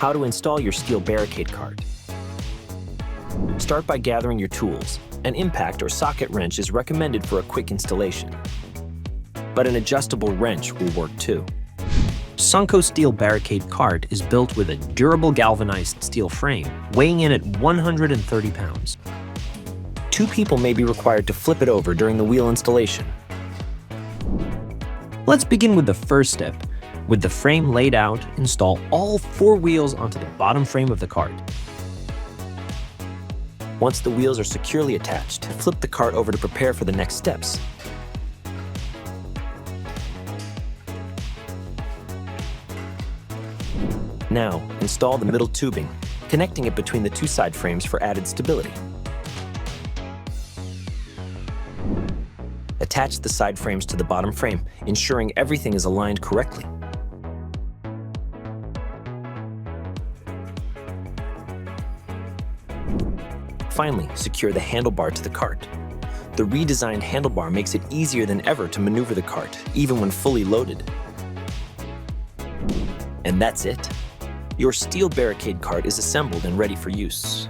How to install your steel barricade cart. Start by gathering your tools. An impact or socket wrench is recommended for a quick installation, but an adjustable wrench will work too. SONCO steel barricade cart is built with a durable galvanized steel frame, weighing in at 130 pounds. 2 people may be required to flip it over during the wheel installation. Let's begin with the first step. With the frame laid out, install all 4 wheels onto the bottom frame of the cart. Once the wheels are securely attached, flip the cart over to prepare for the next steps. Now, install the middle tubing, connecting it between the 2 side frames for added stability. Attach the side frames to the bottom frame, ensuring everything is aligned correctly. Finally, secure the handlebar to the cart. The redesigned handlebar makes it easier than ever to maneuver the cart, even when fully loaded. And that's it. Your steel barricade cart is assembled and ready for use.